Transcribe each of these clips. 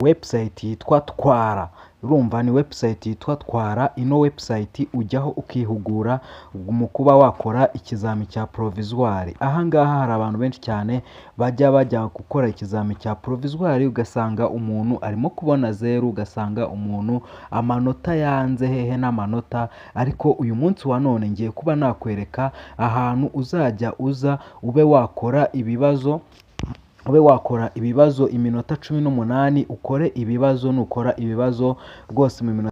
website yitwa Twara. Urumva ni website yitwa Twara. Ino website ujyaho ukihugura mu kuba wakora ikizami cya provisoire. Aha ngaha hari abantu benshi cyane bajya gukora ikizami cya provisoire, ugasanga umuntu arimo kubona 0, ugasanga umuntu amanota yanze hehe n'amanota. Ariko uyu munsi wa none ngiye kuba nakwereka ahantu uzajya uza ube wakora ibibazo iminota 18, ukore ibibazo, nukora ibibazo rwose mu minota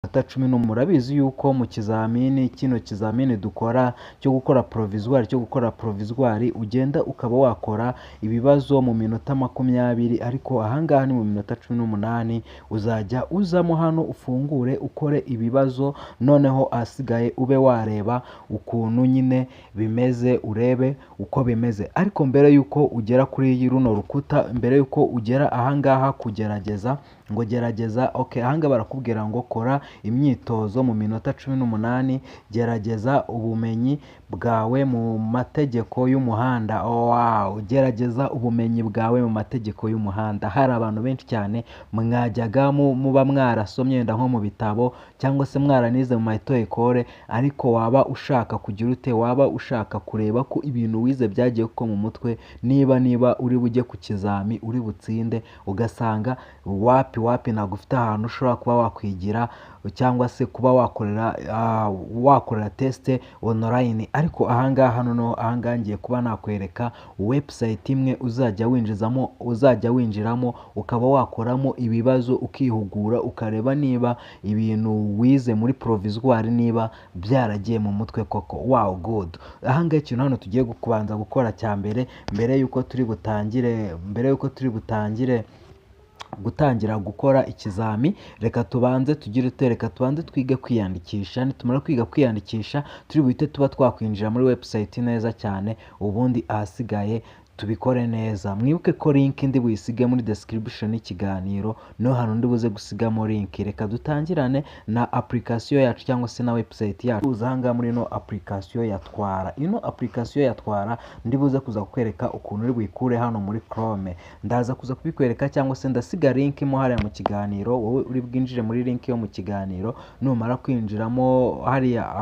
10. Murabizi yuko mu kino kizamini dukora cyo gukora provisoire ugenda ukaba wakora ibibazo mu minota 20, ariko ahangaha ni mu minota 18. Uzajya uzamo hano ufungure ukore ibibazo, noneho asigaye ube wareba ukuntu nyine bimeze, urebe uko bimeze. Ariko mbere yuko ugera kuri runo rukuta, mbere yuko ugera ahangaha kugerageza, ngo gerageza, okay, ahangaha barakubwira ngo kora imyitozo mu minota 18, gerageza ubumenyi bwawe mu mategeko y'umuhanda. Wow, gerageza ubumenyi bwawe mu mategeko y'umuhanda. Hari abantu benshi cyane mwajyaga muba mwarasomye nda nko mu bitabo cyangwa se mwaranize mu mayito-ekole, ariko waba ushaka kugira ute, waba ushaka kureba ko ibintu wize byagiye ko mu mutwe, niba uri bujye ku kizami uri butsinde, ugasanga wapi ntabwo ufite ahantu ushobora kuba wakwigira cyangwa se kuba wakorera test online. Ariko ahangaha noneho ngiye kuba nakwereka website imwe uzajya winjiramo ukaba wakoramo ibibazo, ukihugura, ukareba niba ibintu wize muri provisoire niba byaragiye mu mutwe koko. Wow, good. Ahangaha ikintu hano tugiye kubanza gukora cya mbere yuko turi butangire gutangira gukora ikizami, reka tubanze twige kwiyandikisha. Nitumara kwiga kwiyandikisha, turi buhite tuba twakwinjira muri website neza cyane, ubundi ahasigaye tubikore neza. Mwibuke ko link ndi buyisige muri description y'ikiganiro, no hano ndi buze gusigamo link. Reka dutangirane na application yacu cyangwa se na website yacu. Uzanga muri no application ya Twara. Ino application ya Twara ndi buze kuza kukwereka ukuntu uri buyikure hano muri Chrome. Ndaza kuza kubikwereka cyangwa se ndasiga link mo hariya mu kiganiro, wowe uri bwinjire muri link yo mu kiganiro. Numara kwinjiramo hariya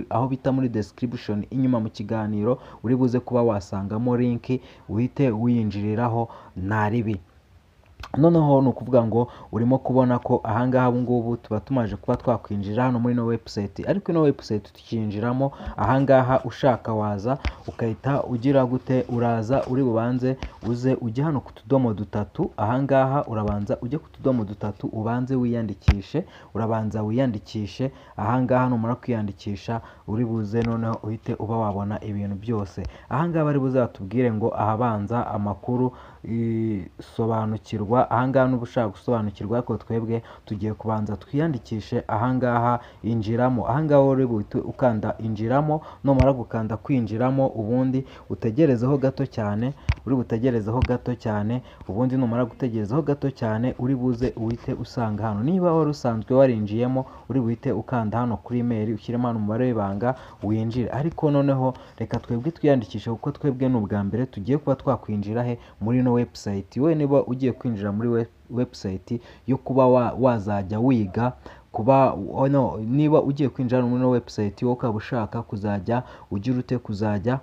aho bita muri description inyuma mu kiganiro, uri buze kuba wasangamo link, uhite winjiriraho ntaribi. Noneho ni ukuvuga ngo urimo kubona ko ahangaha ubungubu tuba tumaje kuba twakwinjira hano muri no website. Ariko ino website tukinjiramo ahangaha, ushaka waza ukahita ugira gute, uraza uri bubanze uze ujye hano ku tudomo dutatu. Ahangaha urabanza ujye ku tudomo dutatu ubanze wiyandikishe, urabanza wiyandikishe. Ahangaha numara kwiyandikisha uri buze noneho uhite uba wabona ibintu byose. Ahangaha bari buze batubwire ngo ahabanza amakuru sobanukirwa. Ahangaha nuba ushaka gusobanukirwa, ariko twebwe tugiye kubanza twiyandikishe. Ahangaha injiramo, ahangaha uri buhite ukanda injiramo. Numara gukanda kwinjiramo, ubundi utegerezeho gato cyane, ubundi numara gutegerezaho gato cyane, uri buze uhite usanga hano. Niba wari usanzwe warinjiyemo, uri buhite ukanda hano kuri email, ushyiremo hano umubare w'ibanga winjire. Ariko noneho reka twebwe twiyandikishe, kuko twebwe n'ubwa mbere tugiye kuba twakwinjira muri no website. We niba ugiye kwinjira muri website yo kuba wazajya wiga niba ugiye kwinjira muri no website wo ukaba ushaka kuzajya ugira ute, kuzajya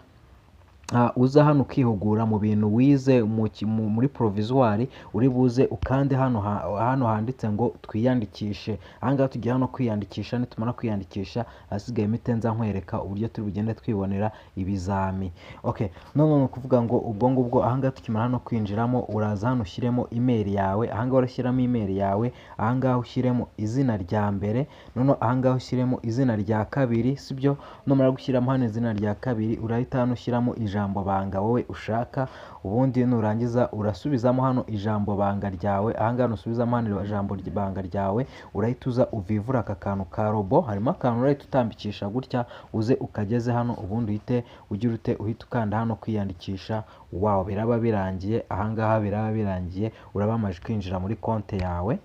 uza hano ukihugura mu bintu wize muri provisoire, uri buze ukande hano handitse ngo twiyandikishe. Ahangaha tugiye hano kwiyandikisha. Nitumara kwiyandikisha, hasigaye imitenza nkwereka uburyo turi bugende twibonera ibizami. Okay, none ni ukuvuga ngo ubwo ngubwo ahangaha tukimara hano kwinjiramo, uraza hano ushyiremo email yawe. Ahangaha urashyiramo email yawe, ahangaha ushyiremo izina rya mbere, none ahangaha ushyiremo izina rya kabiri, sibyo? Numara gushyiramo hano izina rya kabiri, urahita hano ushyiramo ijambo banga wowe ushaka, ubundi nurangiza urasubizamo hano ijambo banga ryawe. Ahangaha usubizamo hano ijambo banga ryawe, urahita uza uvivura aka kantu ka robo, harimo akantu urahita utambikisha gutya, uze ukageze hano, ubundi uhite ugira ute, uhita ukanda hano kwiyandikisha. Wow, biraba birangiye. Ahangaha biraba birangiye, uraba amaje kwinjira muri konte yawe.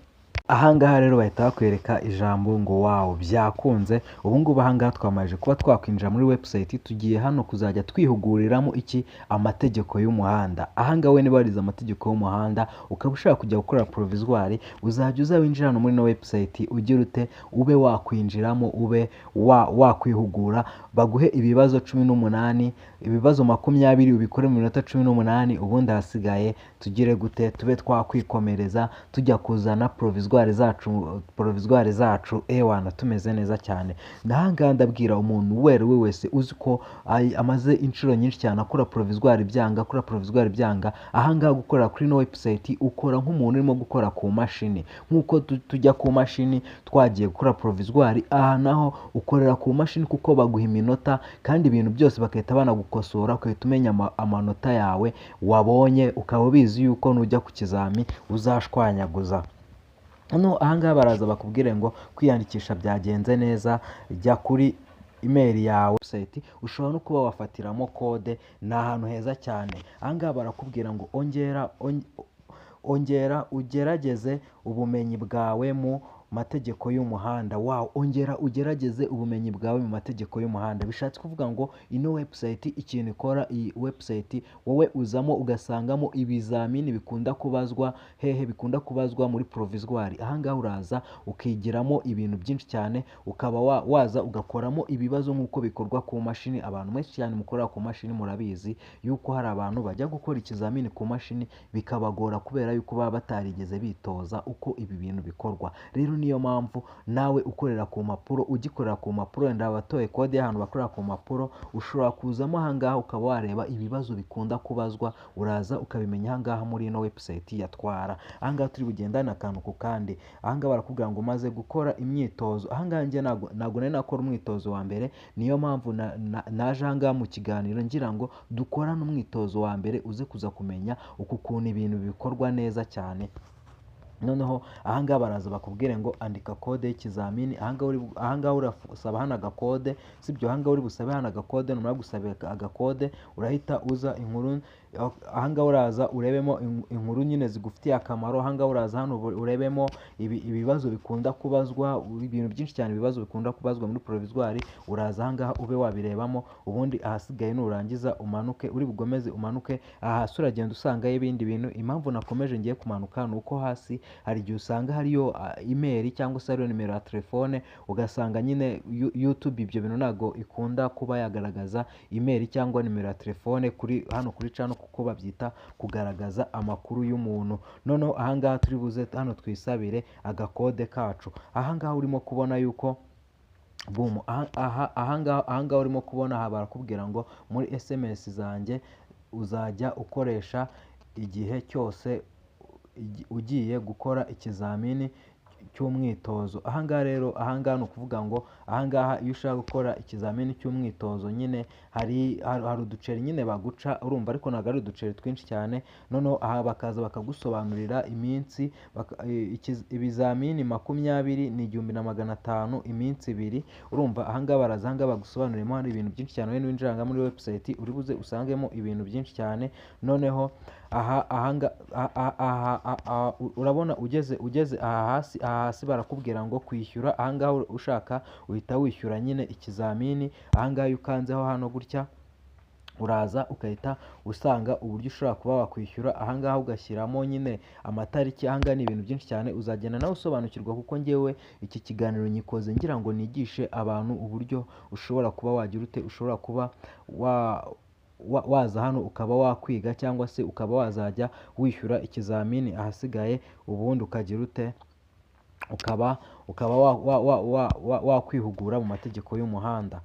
Ahangaha rero bahita bakwereka ijambo ngo wawu byakunze. Ubu ngubu ahangaha twamaze kuba twakwinjira muri website, tugiye hano kuzajya twihuguriramo amategeko y'umuhanda. Ahangaha we niba warize amategeko y'umuhanda ukaba ushaka kujya gukora provisoire, uzajya uza winjira hano muri no website ugira ute ube wakwinjiramo ube wakwihugura, baguhe ibibazo 18, ibibazo 20 ubikore mu minota 18, ubundi hasigaye tugire gute tube twakwikomereza tujya kuzana provisoire zacu ewana tumeze neza cyane. Nahangaha ndabwira umuntu we wese uzi ko amaze inshuro nyinshi cyane akora provisoire byanga, ahangaha gukorera kuri no website ukora nk'umuntu urimo gukora ku mashini, nk'uko tujya ku mashini twagiye gukora provisoire, aha naho ukorera ku mashini kuko baguha iminota kandi ibintu byose bakahita banagukosora, ukahita umenya amanota yawe wabonye, ukaba ubizi yuko nujya ku kizami uzashwanyaguza. Hano ahangaha baraza bakubwire ngo kwiyandikisha byagenze neza, jya kuri email yawe website, ushobora no kuba wafatiramo code. Ni ahantu heza cyane. Ahangaha barakubwira ngo ongera ugerageze ubumenyi bwawe mu mategeko y'umuhanda. Wow, ongera ugerageze ubumenyi bwawe mu mategeko y'umuhanda. Bishatse kuvuga ngo ino website ikintu ikora, iyi website wowe uzamo ugasangamo ibizamini bikunda kubazwa bikunda kubazwa muri provisoire. Ahangaha uraza ukigiramo ibintu byinshi cyane, ukaba waza ugakoramo ibibazo nk'uko bikorwa ku mashini. Abantu benshi cyane mukorera ku mashini murabizi yuko hari abantu bajya gukora ikizamini ku mashini bikabagora kubera yuko baba batarigeze bitoza uko ibi bintu bikorwa. Rero niyo mpamvu nawe ukorera ku mpapuro, ugikorera ku mpapuro, wenda watoye kode y'ahantu bakorera ku mpapuro, ushobora kuzamo ahangaha ukaba wareba ibibazo bikunda kubazwa, uraza ukabimenya ahangaha muri ino website ya Twara. Ahangaha turi bugendane akantu ku kandi. Ahangaha barakubwira ngo umaze gukora imyitozo. Ahangaha njye ntabwo nari nakora umwitozo wa mbere, niyo mpamvu naje ahangaha mu kiganiro ngira ngo dukorane umwitozo wa mbere uze kuza kumenya ukuntu ibintu bikorwa neza cyane. Noneho ahangaha baraza bakubwire ngo andika kode y'ikizamini. Ahangaha urasaba hano agakode, sibyo? Ahangaha uri busabe hano agakode, numara gusaba agakode urahita uza inkuru. Ahangaha uraza urebemo inkuru nyine zigufitiye akamaro. Ahangaha uraza hano urebemo ibibazo bikunda kubazwa, ibintu byinshi cyane ibibazo bikunda kubazwa muri provisoire. Uraza ahangaha ube wabirebamo, ubundi ahasigaye nurangiza umanuke, uri bugomeze umanuke. Aha hasi uragenda usangayo ibindi bintu. Impamvu nakomeje ngiye kumanuka ni uko hasi hari igihe usanga hariyo email cyangwa se hariyo nimero ya telefone, ugasanga nyine YouTube ibyo bintu ntabwo ikunda kuba yagaragaza email cyangwa nimero ya telefone hano kuri channel, kuko babyita kugaragaza amakuru y'umuntu. Noneho ahangaha turi buze hano twisabire agakode kacu. Ahangaha urimo kubona yuko boom, ahangaha urimo kubona aha barakubwira ngo muri SMS zanjye uzajya ukoresha igihe cyose ugiye gukora ikizamini cy'umwitozo. Ahangaha rero ni ukuvuga ngo ahangaha iyo ushaka gukora ikizamini cy'umwitozo nyine hari uduceri nyine baguca, urumva, ariko ntabwo ari uduceri twinshi cyane. Noneho aha bakaza bakagusobanurira iminsi, ibizamini 20 ni 1500 iminsi 2. Urumva ahangaha baraza ahangaha bagusobanurimo hari ibintu byinshi cyane. Wowe winjiranga muri website uri buze usangemo ibintu byinshi cyane. Noneho urabona ugeze aha hasi barakubwira ngo kwishyura. Ahangaha ushaka uhita wishyura nyine ikizamini. Ahangaha iyo ukanzeho hano gutya uraza ukahita usanga uburyo ushobora kuba wakwishyura. Ahangaha ugashyiramo nyine amatariki. Ahangaha ni ibintu byinshi cyane uzagenda nawe usobanukirwa, kuko ngewe iki kiganiro nyikoze ngira ngo nigishe abantu uburyo ushobora kuba wagira ute, ushobora kuba waza hano ukaba wakwiga cyangwa se ukaba wazajya wishyura ikizamini. Ahasigaye ubundi ukagira ute, ukaba wakwihugura mu mategeko y'umuhanda.